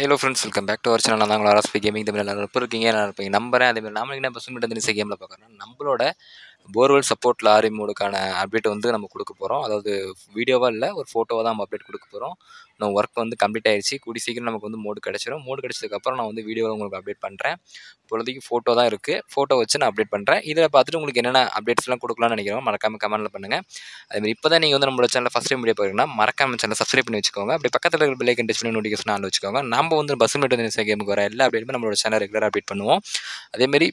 Hello friends, welcome back to our channel. நாங்கள் RSP gaming Tamil எல்லாரும் எப்போ இருக்கீங்க, நல்லா இருப்பீங்க நம்புறேன். அதேமாதிரி நாம என்ன பசங்க மீட் கேமில் பார்க்குறோம். நம்மளோட போர்வெல் சப்போர்ட் லாரி மோடுக்கான அப்டேட் வந்து நம்ம கொடுக்க போகிறோம். அதாவது வீடியோவாக இல்லை, ஒரு ஃபோட்டோவாக தான் நம்ம அப்டேட் கொடுக்க போகிறோம். நம்ம ஒர்க் வந்து கம்ப்ளீட் ஆயிடுச்சு. கூடி சீக்கிரம் நமக்கு வந்து மோடு கிடச்சிரும். மோடு கிடச்சதுக்கப்புறம் நான் வந்து வீடியோவில் உங்களுக்கு அப்டேட் பண்ணுறேன். இப்போதைக்கு ஃபோட்டோ தான் இருக்குது. ஃபோட்டோ வச்சு நான் அப்டேட் பண்ணுறேன். இதில் பார்த்துட்டு உங்களுக்கு என்னென்ன அப்டேட்ஸ்லாம் கொடுக்கலாம்னு நினைக்கிறோம், மறக்காமல் கமெண்ட்டில் பண்ணுங்கள். அதேமாதிரி இப்போ தான் நீங்கள் வந்து நம்மளோட சேனலில் ஃபஸ்ட் டைம் வீடியோ பார்க்குறீங்கன்னா மறக்காம சேனல் சப்ஸ்கிரைப் பண்ணி வச்சுக்கோங்க. அப்படி பக்கத்தில் இருக்கிற பெல் ஐக்கன் டச் பண்ணி நோட்டிஃபிகேஷன் ஆன் வச்சுக்கோங்க. நம்ம வந்து பஸ் மீட் கேமுக்கு வர எல்லா அப்டேட்டுமே நம்மளோட சேனல் ரெகுலராக அப்டேட் பண்ணுவோம். அதேமாரி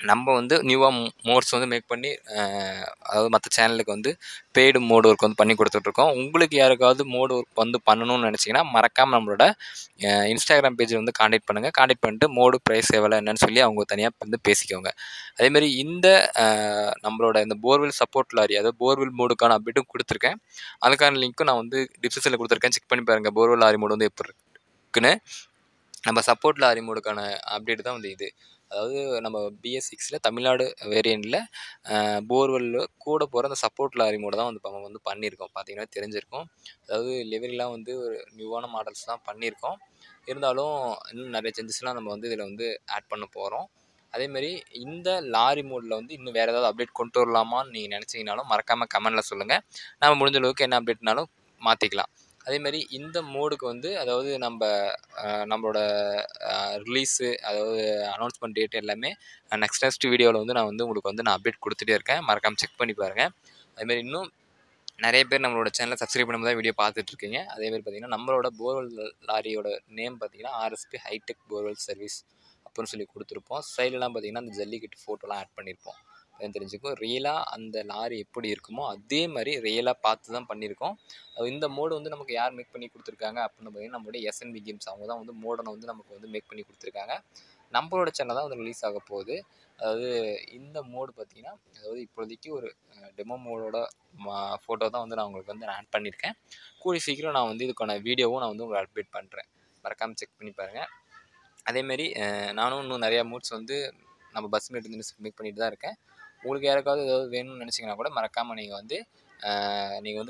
நம்ம வந்து நியூவாக மோட்ஸ் வந்து மேக் பண்ணி அதாவது மற்ற சேனலுக்கு வந்து பெய்டு மோடு ஒர்க் வந்து பண்ணி கொடுத்துட்ருக்கோம். உங்களுக்கு யாருக்காவது மோடு ஒர்க் வந்து பண்ணணும்னு நினச்சிங்கன்னா மறக்காமல் நம்மளோட இன்ஸ்டாகிராம் பேஜை வந்து காண்டாக்ட் பண்ணுங்கள். காண்டாக்ட் பண்ணிட்டு மோடு ப்ரைஸ் எவ்வளோ என்னன்னு சொல்லி அவங்க தனியாக வந்து பேசிக்கோங்க. அதேமாரி இந்த நம்மளோட இந்த போர்வெல் சப்போர்ட் லாரி, அதாவது போர்வெல் மோடுக்கான அப்டேட்டும் கொடுத்துருக்கேன். அதுக்கான லிங்க்கும் நான் வந்து டிஸ்கிரிப்ஷனில் கொடுத்துருக்கேன். செக் பண்ணி பாருங்கள் போர்வெல் லாரி மோடு வந்து எப்படி இருக்குன்னு. நம்ம சப்போர்ட் லாரி மோடுக்கான அப்டேட் தான் வந்து இது. அதாவது நம்ம BS6 தமிழ்நாடு வேரியண்ட்டில் போர்வெல்லில் கூட போகிற அந்த சப்போர்ட் லாரி மோடு தான் வந்து நம்ம வந்து பண்ணியிருக்கோம். பார்த்தீங்கன்னா தெரிஞ்சிருக்கும். அதாவது லெவல்லாம் வந்து ஒரு நியூவான மாடல்ஸ் தான் பண்ணியிருக்கோம். இருந்தாலும் இன்னும் நிறைய சேஞ்சஸ்லாம் நம்ம வந்து இதில் வந்து ஆட் பண்ண போகிறோம். அதேமாரி இந்த லாரி மோடில் வந்து இன்னும் வேறு ஏதாவது அப்டேட் கொண்டு வரலாமான்னு நீங்கள் நினச்சிங்கனாலும் மறக்காமல் கமெண்டில் சொல்லுங்கள். நம்ம முடிஞ்ச அளவுக்கு என்ன அப்டேட்னாலும் மாற்றிக்கலாம். அதேமாரி இந்த மோடுக்கு வந்து அதாவது நம்மளோட ரிலீஸு, அதாவது அனௌன்ஸ்மெண்ட் டேட் எல்லாமே நெக்ஸ்ட் வீடியோவில் வந்து நான் வந்து உங்களுக்கு வந்து நான் அப்டேட் கொடுத்துட்டே இருக்கேன். மறக்காமல் செக் பண்ணி பாருங்கள். அதுமாரி இன்னும் நிறைய பேர் நம்மளோட சேனலை சப்ஸ்கிரைப் பண்ணாமல் தான் வீடியோ பார்த்துட்ருக்கீங்க. அதேமாதிரி பார்த்திங்கன்னா நம்மளோட போர்வெல் லாரியோட நேம் பார்த்திங்கன்னா RSP ஹைடெக் போர்வெல் சர்வீஸ் அப்படின்னு சொல்லி கொடுத்துருப்போம். சைட்லலாம் பார்த்திங்கன்னா அந்த ஜல்லிக்கட்டு ஃபோட்டோலாம் ஆட் பண்ணியிருப்போம். தெரிஞ்சுக்கும் ரியலாக அந்த லாரி எப்படி இருக்குமோ அதே மாதிரி ரியலாக பார்த்து தான் பண்ணியிருக்கோம். இந்த மோடு வந்து நமக்கு யார் மேக் பண்ணி கொடுத்துருக்காங்க அப்படின்னு பார்த்தீங்கன்னா நம்மளுடைய SNB கேம்ஸ். அவங்க தான் வந்து மோடனை வந்து நமக்கு வந்து மேக் பண்ணி கொடுத்துருக்காங்க. நம்மளோட சேனல் தான் வந்து ரிலீஸ் ஆக போகுது. அதாவது இந்த மோடு பார்த்திங்கன்னா அதாவது இப்போதைக்கு ஒரு டெமோ மோடோட ஃபோட்டோ தான் வந்து நான் உங்களுக்கு வந்து நான் ஆட் பண்ணியிருக்கேன். கூடிய சீக்கிரம் நான் வந்து இதுக்கான வீடியோவும் நான் வந்து உங்களுக்கு அப்டேட் பண்ணுறேன். மறக்காமல் செக் பண்ணி பாருங்கள். அதேமாரி நானும் இன்னும் நிறையா மோட்ஸ் வந்து நம்ம பஸ் மேட் மேக் பண்ணிட்டு தான் இருக்கேன். உங்களுக்கு யாருக்காவது ஏதாவது வேணும்னு நினச்சிங்கன்னா கூட மறக்காமல் நீங்கள் வந்து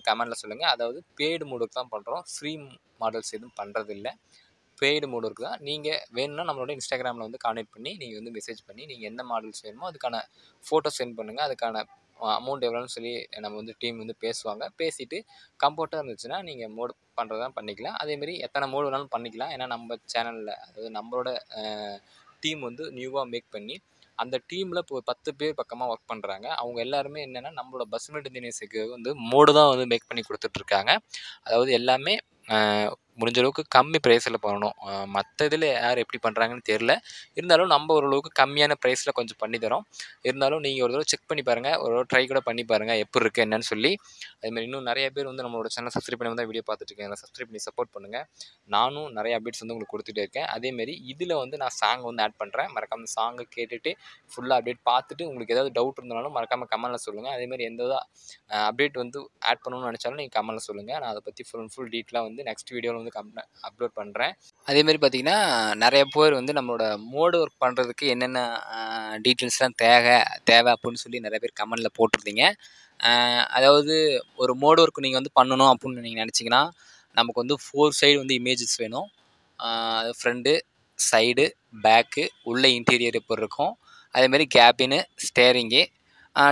கமெண்டில் சொல்லுங்கள். அதாவது பெய்டு மோடுக்கு தான் பண்ணுறோம். ஃப்ரீ மாடல்ஸ் எதுவும் பண்ணுறதில்ல. பெய்டு மோடுக்கு தான். நீங்கள் வேணும்னா நம்மளோட இன்ஸ்டாகிராமில் வந்து கான்டெக்ட் பண்ணி நீங்கள் வந்து மெசேஜ் பண்ணி நீங்கள் எந்த மாடல்ஸ் வேணுமோ அதுக்கான ஃபோட்டோ சென்ட் பண்ணுங்கள். அதுக்கான அமௌண்ட் எவ்வளோன்னு சொல்லி நம்ம வந்து டீம் வந்து பேசுவாங்க. பேசிவிட்டு கம்ஃபர்ட்டாக இருந்துச்சுன்னா நீங்கள் மோடு பண்ணுறதா பண்ணிக்கலாம். அதேமாரி எத்தனை மோடு வேணாலும் பண்ணிக்கலாம். ஏன்னா நம்ம சேனலில் அதாவது நம்மளோட டீம் வந்து நியூவாக மேக் பண்ணி அந்த டீமில் இப்போ 10 பேர் பக்கமாக ஒர்க் பண்ணுறாங்க. அவங்க எல்லாருமே என்னென்னா நம்மளோட பஸ் மேட் இன்ஜினியர்ஸுக்கு வந்து மோடு தான் வந்து மேக் பண்ணி கொடுத்துட்ருக்காங்க. அதாவது எல்லாமே முடிஞ்ச அளவுக்கு கம்மி ப்ரைஸில் பண்ணணும். மற்ற இதில் யார் எப்படி பண்ணுறாங்கன்னு தெரில. இருந்தாலும் நம்ம ஓரளவுக்கு கம்மியான ப்ரைஸில் கொஞ்சம் பண்ணி தரோம். இருந்தாலும் நீங்கள் ஒரு தடவை செக் பண்ணி பாருங்கள். ஒரு தடவை ட்ரை கூட பண்ணி பாருங்கள் எப்படி இருக்குது என்னன்னு சொல்லி. அதுமாதிரி இன்னும் நிறைய பேர் வந்து நம்மளோட சேனல் சப்ஸ்கிரைப் பண்ணி தான் வீடியோ பார்த்துட்ருக்கேன். சப்ஸ்கிரைப் பண்ணி சப்போர்ட் பண்ணுங்கள். நானும் நிறைய அப்டேட்ஸ் வந்து உங்களுக்கு கொடுத்துட்டே இருக்கேன். அதேமாரி இதில் வந்து நான் சாங் வந்து ஆட் பண்ணுறேன். மறக்காமல் சாங்கை கேட்டுட்டு ஃபுல்லாக அப்டேட் பார்த்துட்டு உங்களுக்கு ஏதாவது டவுட் இருந்தாலும் மறக்காமல் கமெண்டில் சொல்லுங்கள். அதேமாதிரி எந்த அப்டேட் வந்து ஆட் பண்ணணும்னு நினச்சாலும் நீங்கள் கமெண்டில் சொல்லுங்கள். நான் அதை பற்றி ஃபுல் டீட்டெயிலாக வந்து நெக்ஸ்ட் வீடியோவில் வந்து அப்லோட் பண்ணுறேன். அதேமாதிரி பார்த்திங்கன்னா நிறைய பேர் வந்து நம்மளோட மோடு ஒர்க் பண்ணுறதுக்கு என்னென்ன டீட்டெயில்ஸ்லாம் தேவை அப்படின்னு சொல்லி நிறைய பேர் கமெண்டில் போட்டிருந்தீங்க. அதாவது ஒரு மோடு ஒர்க் நீங்கள் வந்து பண்ணணும் அப்படின்னு நீங்கள் நினச்சிங்கன்னா நமக்கு வந்து 4 சைடு வந்து இமேஜஸ் வேணும். அது ஃப்ரண்ட்டு, சைடு, பேக்கு, உள்ள இன்டீரியர் எப்படி இருக்கும், அதேமாதிரி கேபினு, ஸ்டேரிங்கு,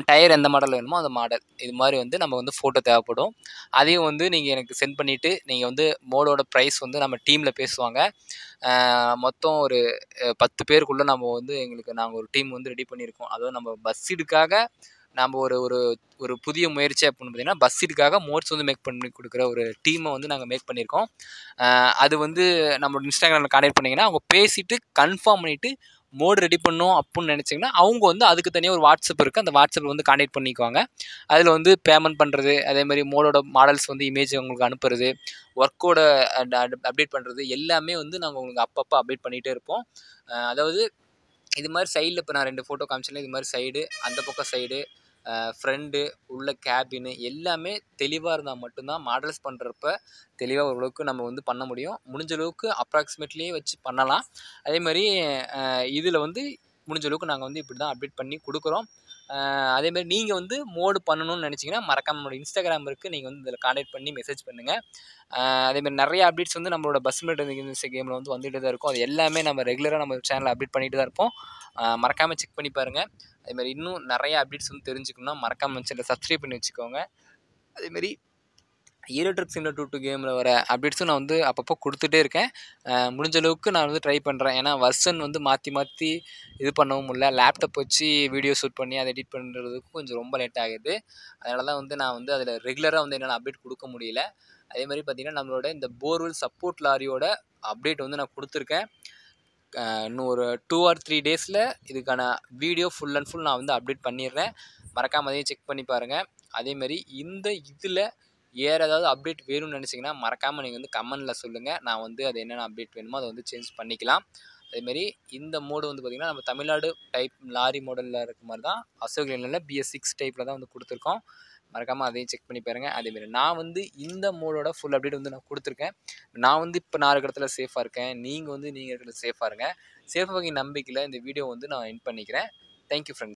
டயர் எந்த மாடல் வேணுமோ அந்த மாடல், இது மாதிரி வந்து நம்ம வந்து ஃபோட்டோ தேவைப்படும். அதையும் வந்து நீங்கள் எனக்கு சென்ட் பண்ணிவிட்டு நீங்கள் வந்து மோடோட ப்ரைஸ் வந்து நம்ம டீமில் பேசுவாங்க. மொத்தம் ஒரு 10 பேருக்குள்ளே நம்ம வந்து நாங்கள் ஒரு டீம் வந்து ரெடி பண்ணியிருக்கோம். அதாவது நம்ம பஸ் சீடுக்காக நம்ம ஒரு புதிய முயற்சி அப்படின்னு பார்த்தீங்கன்னா பஸ் சீட்டுக்காக மோட்ஸ் வந்து மேக் பண்ணி கொடுக்குற ஒரு டீமை வந்து நாங்கள் மேக் பண்ணியிருக்கோம். அது வந்து நம்மளோட இன்ஸ்டாகிராமில் கான்டெக்ட் பண்ணிங்கன்னா அவங்க பேசிவிட்டு கன்ஃபார்ம் பண்ணிவிட்டு மோடு ரெடி பண்ணணும் அப்படின்னு நினச்சிங்கன்னா அவங்க வந்து அதுக்கு தனியாக ஒரு வாட்ஸ்அப் இருக்குது. அந்த வாட்ஸ்அப்பில் வந்து கான்டெக்ட் பண்ணிக்குவாங்க. அதில் வந்து பேமெண்ட் பண்ணுறது, அதேமாதிரி மோடோட மாடல்ஸ் வந்து இமேஜ் உங்களுக்கு அனுப்புறது, ஒர்க்கோட அப்டேட் பண்ணுறது எல்லாமே வந்து நாங்கள் உங்களுக்கு அப்பப்போ அப்டேட் பண்ணிகிட்டே இருப்போம். அதாவது இது மாதிரி சைடில் இப்போ நான் 2 ஃபோட்டோ காமிச்சேன்னா இது மாதிரி சைடு, அந்த பக்கம் சைடு, ஃப்ரண்ட்டு, உள்ள கேபினு எல்லாமே தெளிவாக இருந்தால் மட்டும்தான் மாடல்ஸ் பண்ணுறப்ப தெளிவாக ஓரளவுக்கு நம்ம வந்து பண்ண முடியும். முடிஞ்ச அளவுக்கு அப்ராக்சிமேட்லியே வச்சு பண்ணலாம். அதேமாதிரி இதில் வந்து முடிஞ்ச அளவுக்கு நாங்கள் வந்து இப்படி தான் அப்டேட் பண்ணி கொடுக்குறோம். அதேமாதிரி நீங்கள் வந்து மோடு பண்ணணும்னு நினச்சிங்கன்னா மறக்காம நம்மளோட இன்ஸ்டாகிராம் இருக்குது, நீங்கள் வந்து இதில் கான்டாக்ட் பண்ணி மெசேஜ் பண்ணுங்கள். அதேமாதிரி நிறைய அப்டேட்ஸ் வந்து நம்மளோட பஸ் மிலிட்டரி கேமில் வந்து வந்துகிட்டு தான் இருக்கும். அது எல்லாமே நம்ம ரெகுலராக நம்ம சேனலில் அப்டேட் பண்ணிட்டு தான் இருப்போம். மறக்காமல் செக் பண்ணி பாருங்கள். அதேமாதிரி இன்னும் நிறைய அப்டேட்ஸ் வந்து தெரிஞ்சுக்கணும்னா மறக்காமல் சேனலை சப்ஸ்கிரைப் பண்ணி வச்சுக்கோங்க. அதேமாரி ஈரோ ட்ரக் சிமுலேட்டர் 2 கேமில் வர அப்டேட்ஸும் நான் வந்து அப்பப்போ கொடுத்துட்டே இருக்கேன். முடிஞ்ச அளவுக்கு நான் வந்து ட்ரை பண்ணுறேன். ஏன்னா வெர்ஷன் வந்து மாற்றி மாற்றி இது பண்ணவும் முடியல. லேப்டாப் வச்சு வீடியோ ஷூட் பண்ணி அதை எடிட் பண்ணுறதுக்கு கொஞ்சம் ரொம்ப லேட் ஆகுது. அதனால தான் வந்து நான் வந்து அதில் ரெகுலராக வந்து என்னால் அப்டேட் கொடுக்க முடியல. அதேமாதிரி பார்த்திங்கன்னா நம்மளோட இந்த போர்வெல் சப்போர்ட் லாரியோட அப்டேட் வந்து நான் கொடுத்துருக்கேன். இன்னும் ஒரு 2 or 3 டேஸில் இதுக்கான வீடியோ ஃபுல் அண்ட் ஃபுல் நான் வந்து அப்டேட் பண்ணிடுறேன். மறக்காம அதையும் செக் பண்ணி பாருங்கள். அதேமாதிரி இந்த இதில் ஏதாவது அப்டேட் வேணும்னு நினச்சிங்கன்னா மறக்காமல் நீங்கள் வந்து கமெண்டில் சொல்லுங்கள். நான் வந்து அது என்னென்ன அப்டேட் வேணுமோ அதை வந்து சேஞ்ச் பண்ணிக்கலாம். அதேமாரி இந்த மோடு வந்து பார்த்திங்கன்னா நம்ம தமிழ்நாடு டைப் லாரி மாடலில் இருக்க மாதிரி தான் அசோக் லேலண்டில் BS6 டைப்பில் தான் வந்து கொடுத்துருக்கோம். மறக்காமல் அதையும் செக் பண்ணி பாருங்கள். அதேமாரி நான் வந்து இந்த மோடோட ஃபுல் அப்டேட் வந்து நான் கொடுத்துருக்கேன். நான் வந்து இப்போ நான் இருக்கிற இடத்துல சேஃபாக இருக்கேன். நீங்கள் வந்து நீங்கள் இருக்கிற சேஃபாக இருங்க. சேஃபாக நம்பிக்கையில் இந்த வீடியோ வந்து நான் எண்ட் பண்ணிக்கிறேன். Thank you friends.